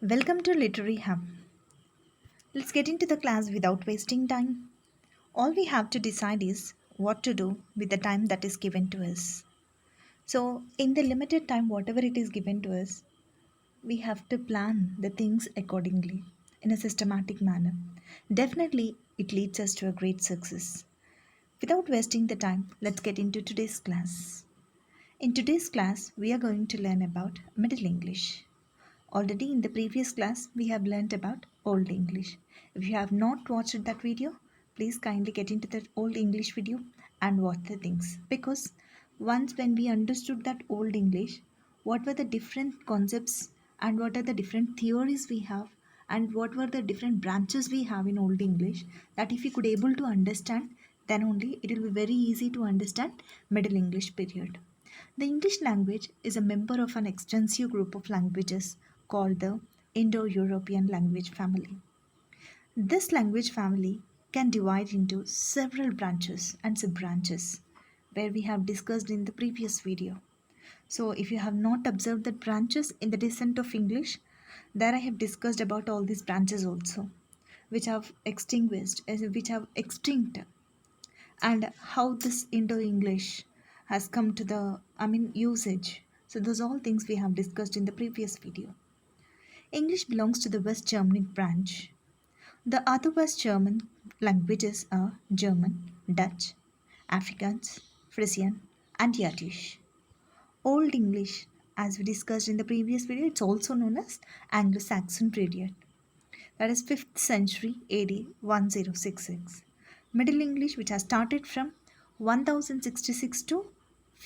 Welcome to Literary Hub. Let's get into the class without wasting time. All we have to decide is what to do with the time that is given to us. So, in the limited time, whatever it is given to us, we have to plan the things accordingly in a systematic manner. Definitely, it leads us to a great success. Without wasting the time, let's get into today's class. In today's class, we are going to learn about Middle English. Already in the previous class, we have learnt about Old English. If you have not watched that video, please kindly get into that Old English video and watch the things. Because once when we understood that Old English, what were the different concepts and what are the different theories we have and what were the different branches we have in Old English, that if you could able to understand, then only it will be very easy to understand Middle English period. The English language is a member of an extensive group of languages called the Indo European language family. This language family can divide into several branches and sub-branches, where we have discussed in the previous video. So, if you have not observed the branches in the descent of English, there I have discussed about all these branches also, which have extinguished, which have extinct, and how this Indo-English has come to the, usage. So those all things we have discussed in the previous video. English belongs to the West Germanic branch. The other West German languages are German, Dutch, Afrikaans, Frisian, and Yiddish. Old English, as we discussed in the previous video, it's also known as Anglo-Saxon period. That is 5th century AD 1066. Middle English, which has started from 1066 to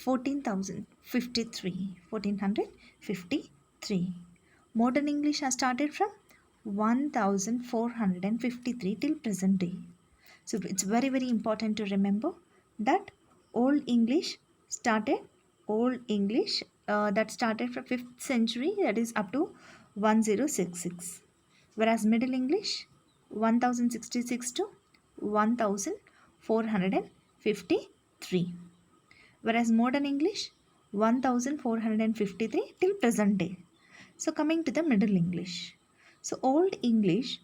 1453. Modern English has started from 1453 till present day. So it's very very important to remember that Old English started Old English that started from 5th century, that is up to 1066, whereas Middle English 1066 to 1453, whereas Modern English 1453 till present day. So coming to the Middle English. So Old English,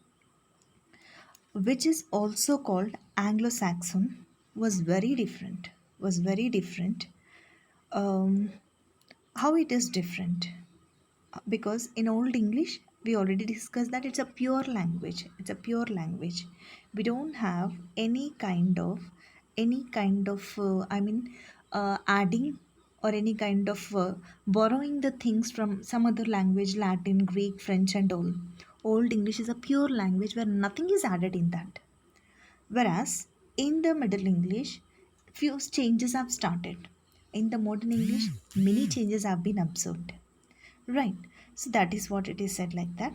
which is also called Anglo-Saxon, was very different. Was very different. Um, how it is different? Because in Old English, we already discussed that it's a pure language. It's a pure language. We don't have any kind of adding or any kind of borrowing the things from some other language, Latin, Greek, French, and all. Old English is a pure language where nothing is added in that. Whereas in the Middle English, few changes have started. In the Modern English, many changes have been observed. Right. So that is what it is said like that.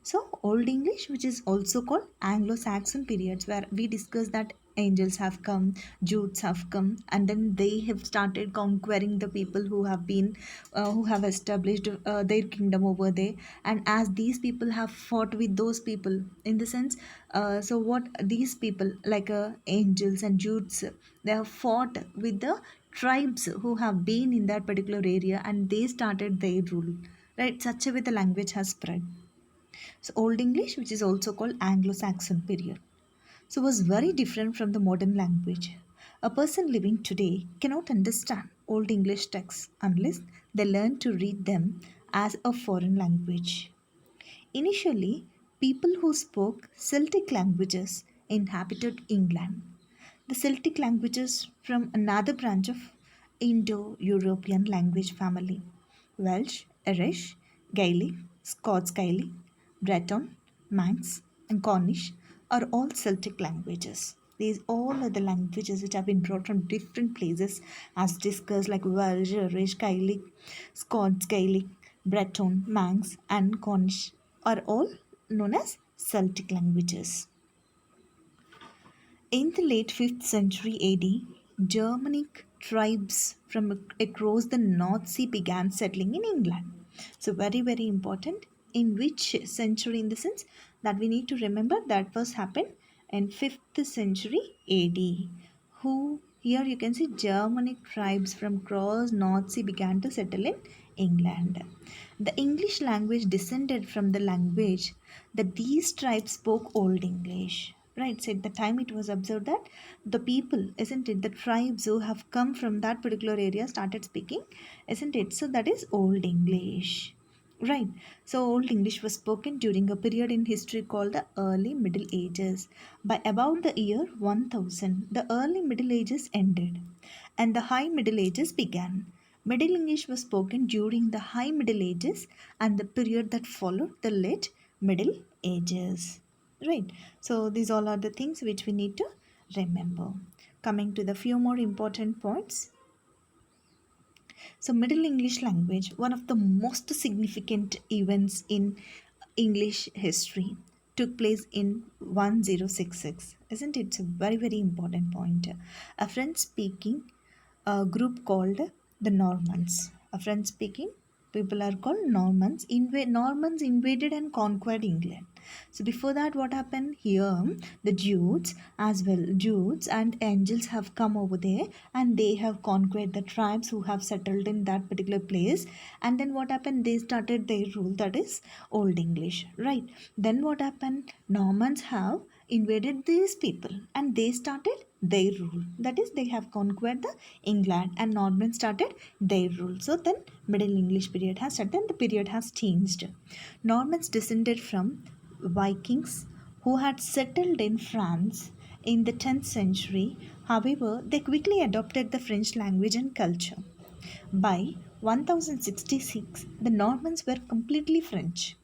So Old English, which is also called Anglo-Saxon periods, where we discuss that angels have come, Jutes have come, and then they have started conquering the people who have been, who have established their kingdom over there. And as these people have fought with those people, in the sense, so what these people like angels and Jutes, they have fought with the tribes who have been in that particular area, and they started their rule, right? Such a way the language has spread. So Old English, which is also called Anglo-Saxon period, so was very different from the modern language. A person living today cannot understand Old English texts unless they learn to read them as a foreign language. Initially, people who spoke Celtic languages inhabited England. The Celtic languages from another branch of Indo European language family: Welsh, Irish, Gaelic, Scots Gaelic, Breton, Manx, and Cornish are all Celtic languages. These all are the languages which have been brought from different places as discussed, like Welsh, Irish, Gaelic, Scots Gaelic, Breton, Manx, and Cornish are all known as Celtic languages. In the late 5th century AD, Germanic tribes from across the North Sea began settling in England. So, very, very important. In which century, in the sense that we need to remember that was happened in 5th century AD. Who here you can see Germanic tribes from across North Sea began to settle in England. The English language descended from the language that these tribes spoke Old English. Right, so at the time it was observed that the people, isn't it, the tribes who have come from that particular area started speaking, isn't it? So that is Old English. Right. So Old English was spoken during a period in history called the Early Middle Ages. By about the year 1000, the Early Middle Ages ended and the High Middle Ages began. Middle English was spoken during the High Middle Ages and the period that followed the Late Middle Ages. Right. So these all are the things which we need to remember. Coming to the few more important points. So, Middle English language, one of the most significant events in English history, took place in 1066. Isn't it? It's a very, very important point. A French speaking group called the Normans. A French speaking people are called Normans. Normans invaded and conquered England. So before that, what happened here? The Jutes as well, Jutes and Angels have come over there and they have conquered the tribes who have settled in that particular place. And then what happened? They started their rule, that is Old English, right? Then what happened? Normans have invaded these people and they started their rule, that is they have conquered the England and Normans started their rule. So then Middle English period has started and the period has changed. Normans descended from Vikings who had settled in France in the 10th century. However, they quickly adopted the French language and culture. By 1066 the Normans were completely French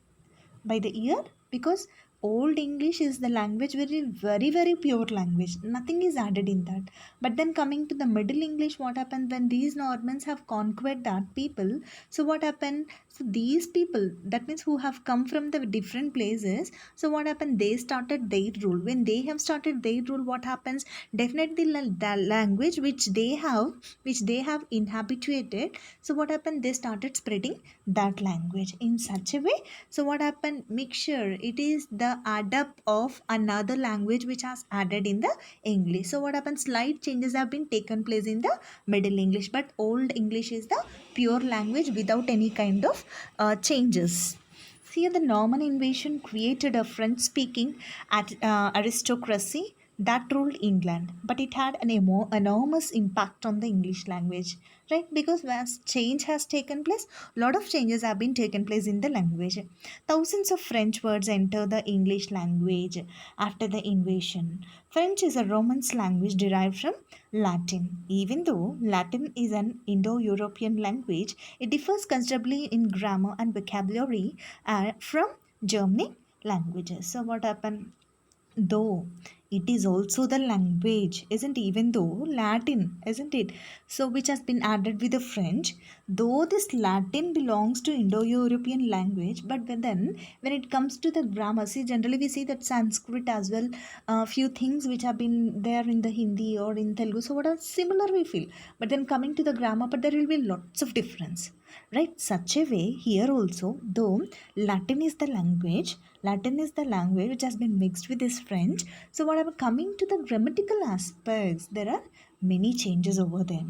by the year, because Old English is the language, very pure language, nothing is added in that. But then coming to the Middle English, what happened when these Normans have conquered that people? So what happened? So these people, that means who have come from the different places, so what happened? They started their rule. When they have started their rule, what happens? Definitely the language which they have inhabited, so what happened? They started spreading that language in such a way. So what happened? Mixture, it is the add up of another language which has added in the English. So what happens? Slight changes have been taken place in the Middle English, but Old English is the pure language without any kind of changes. Here, the Norman invasion created a French speaking aristocracy that ruled England, but it had an enormous impact on the English language, right? Because as change has taken place, a lot of changes have been taken place in the language. Thousands of French words enter the English language after the invasion. French is a Romance language derived from Latin. Even though Latin is an Indo European language, it differs considerably in grammar and vocabulary from Germanic languages. So, what happened? Though it is also the language, isn't, even though Latin, isn't it, so which has been added with the French, though this Latin belongs to Indo-European language, but then when it comes to the grammar, see, generally we see that Sanskrit as well, a few things which have been there in the Hindi or in Telugu, so what are similar we feel, but then coming to the grammar, but there will be lots of difference, right? Such a way here also, though Latin is the language, Latin is the language which has been mixed with this French. So, whatever coming to the grammatical aspects, there are many changes over there.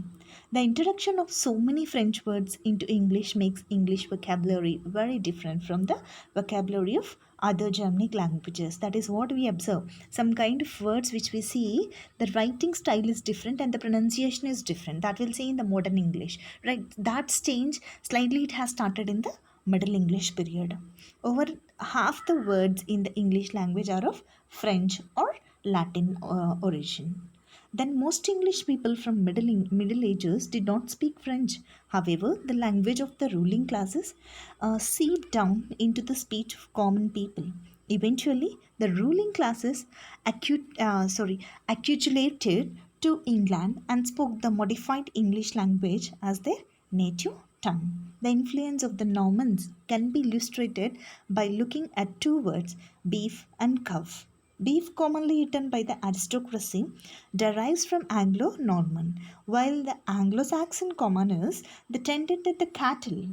The introduction of so many French words into English makes English vocabulary very different from the vocabulary of other Germanic languages. That is what we observe. Some kind of words which we see, the writing style is different and the pronunciation is different. That we'll see in the modern English, right? That's change slightly. It has started in the Middle English period. Over half the words in the English language are of French or Latin origin. Then most English people from Middle Ages did not speak French. However, the language of the ruling classes seeped down into the speech of common people. Eventually, the ruling classes accumulated to England and spoke the modified English language as their native tongue. The influence of the Normans can be illustrated by looking at two words, beef and cow. Beef, commonly eaten by the aristocracy, derives from Anglo Norman, while the Anglo Saxon commoners, that tended the cattle,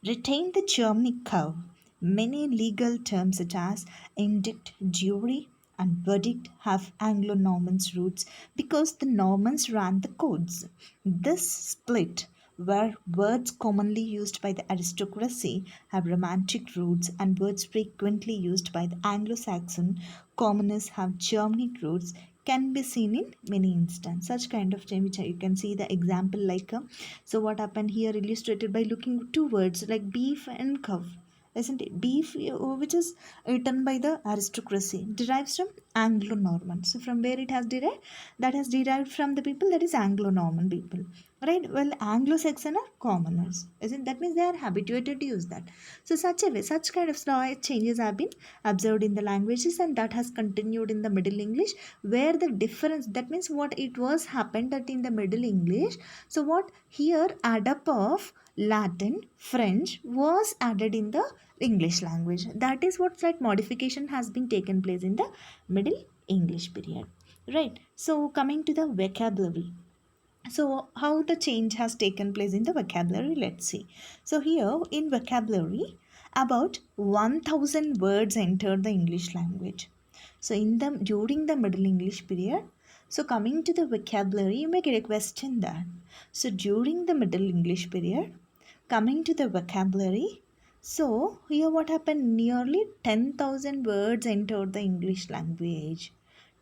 retained the Germanic cow. Many legal terms such as indict, jury, and verdict have Anglo Norman roots because the Normans ran the codes. This split where words commonly used by the aristocracy have romantic roots and words frequently used by the Anglo-Saxon commoners have Germanic roots can be seen in many instances. Such kind of change, which you can see the example like, so what happened here illustrated by looking two words like beef and cow, isn't it? Beef, which is eaten by the aristocracy, derives from Anglo-Norman. So from where it has derived? That has derived from the people that is Anglo-Norman people, right? Well, Anglo-Saxon are commoners, isn't that means they are habituated to use that. So such a way, such kind of slight changes have been observed in the languages, and that has continued in the Middle English, where the difference, that means what it was happened that in the Middle English, so what here add up of Latin, French was added in the English language. That is what slight modification has been taken place in the Middle English period. Right. So coming to the vocabulary. So how the change has taken place in the vocabulary, let's see. So here in vocabulary, about 1000 words entered the English language. So in the during the Middle English period, so coming to the vocabulary, you may get a question that. So during the Middle English period, coming to the vocabulary, so here what happened? Nearly 10,000 words entered the English language.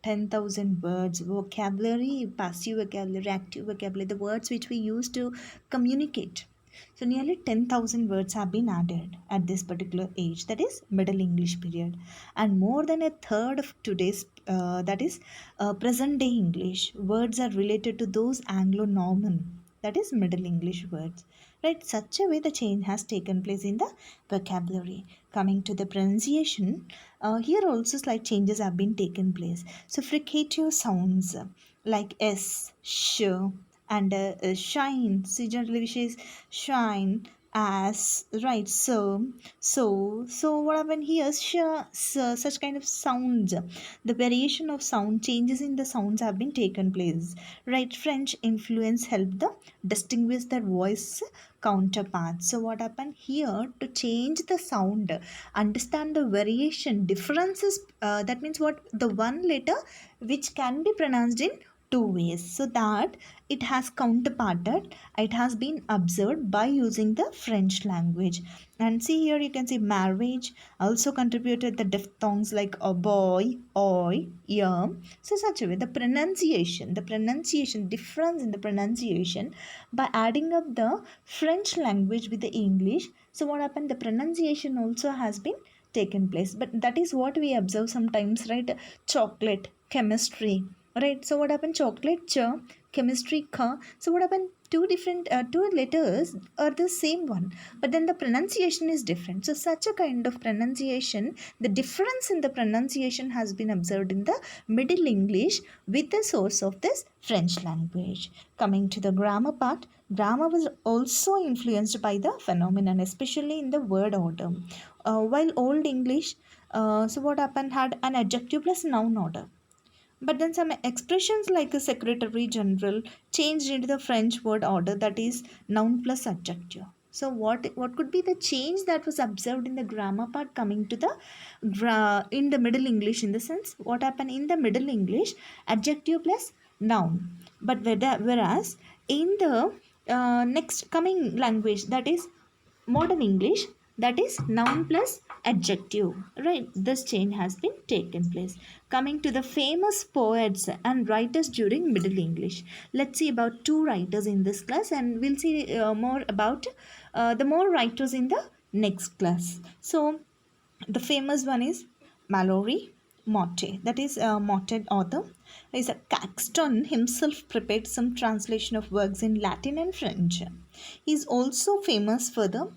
10,000 words, vocabulary, passive vocabulary, active vocabulary, the words which we use to communicate. So nearly 10,000 words have been added at this particular age, that is Middle English period. And more than a third of today's, that is present day English, words are related to those Anglo-Norman, that is Middle English words. Right, such a way the change has taken place in the vocabulary. Coming to the pronunciation, here also slight changes have been taken place. So fricative sounds like s, sh, and shine. So generally we say shine, as, right, so what happened here? Such kind of sounds. The variation of sound changes in the sounds have been taken place. Right, French influence helped the distinguish their voice counterparts. So what happened here to change the sound, understand the variation differences, that means what the one letter which can be pronounced in two ways, so that it has counterparted, it has been observed by using the French language. And see here you can see marriage also contributed the diphthongs like a boy, oi, yum. So such a way the pronunciation difference in the pronunciation by adding up the French language with the English. So what happened? The pronunciation also has been taken place. But that is what we observe sometimes, right? Chocolate, chemistry, right? So what happened? Chocolate, ch, chemistry, kha. So what happened? Two different two letters are the same one, but then the pronunciation is different. So such a kind of pronunciation, the difference in the pronunciation has been observed in the Middle English with the source of this French language. Coming to the grammar part, grammar was also influenced by the phenomenon, especially in the word order. While Old English, so what happened, had an adjective plus noun order. But then some expressions like a secretary general changed into the French word order, that is noun plus adjective. So what could be the change that was observed in the grammar part coming to the in the Middle English, in the sense what happened in the Middle English, adjective plus noun. But whereas in the next coming language, that is modern English, that is noun plus adjective, right? This change has been taken place. Coming to the famous poets and writers during Middle English, let's see about two writers in this class, and we'll see more about the more writers in the next class. So the famous one is Mallory Motte, that is a Motte author. Is a Caxton himself prepared some translation of works in Latin and French. He is also famous for the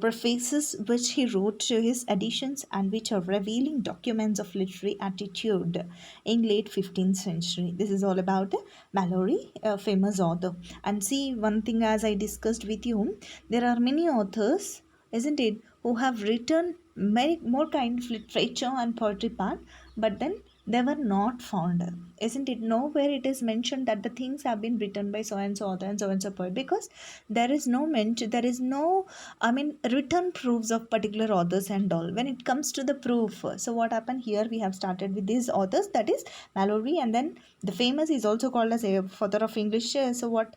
prefaces which he wrote to his editions, and which are revealing documents of literary attitude in late 15th century. This is all about Mallory, a famous author. And see, one thing as I discussed with you, there are many authors, isn't it, who have written many more kind of literature and poetry part, but then They were not found, isn't it? Nowhere it is mentioned that the things have been written by so and so author and so and so poet, because there is no mention, there is no, I mean, written proofs of particular authors and all. When it comes to the proof, so what happened here, we have started with these authors, that is Mallory, and then the famous is also called as a father of English. So what,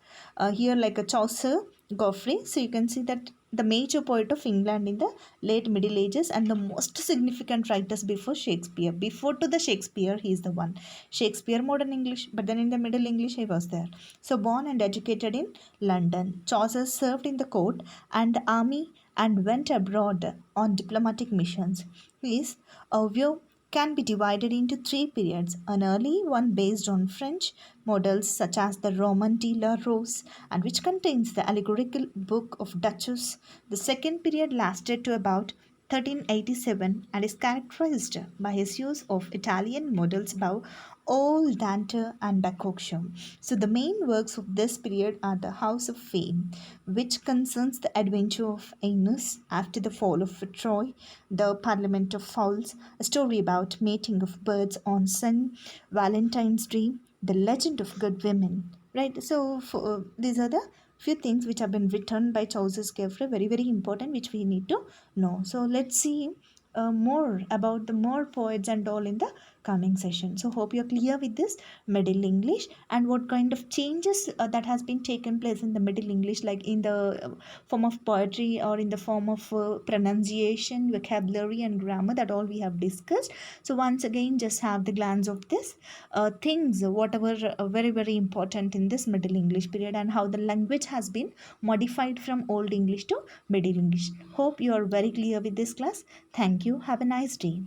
here like a Chaucer, Geoffrey. So you can see that the major poet of England in the late Middle Ages and the most significant writers before Shakespeare. Before to the Shakespeare, he is the one. Shakespeare, modern English, but then in the Middle English, he was there. So born and educated in London, Chaucer served in the court and the army and went abroad on diplomatic missions. His view can be divided into three periods: an early one based on French models such as the Roman de la Rose, and which contains the allegorical book of Duchess. The second period lasted to about 1387 and is characterized by his use of Italian models by Old Dante and Boccaccio. So the main works of this period are the House of Fame, which concerns the adventure of Aeneas after the fall of Troy, the Parliament of Fowls, a story about mating of birds on St. Valentine's Day, the legend of good women. Right. So these are the few things which have been written by Chaucer's Geoffrey, very very important, which we need to know. So let's see more about the more poets and all in the coming session. So hope you're clear with this Middle English and what kind of changes that has been taken place in the Middle English, like in the form of poetry or in the form of pronunciation, vocabulary and grammar, that all we have discussed. So once again, just have the glance of this things, whatever very very important in this Middle English period, and how the language has been modified from Old English to Middle English. Hope you are very clear with this class. Thank you. Have a nice day.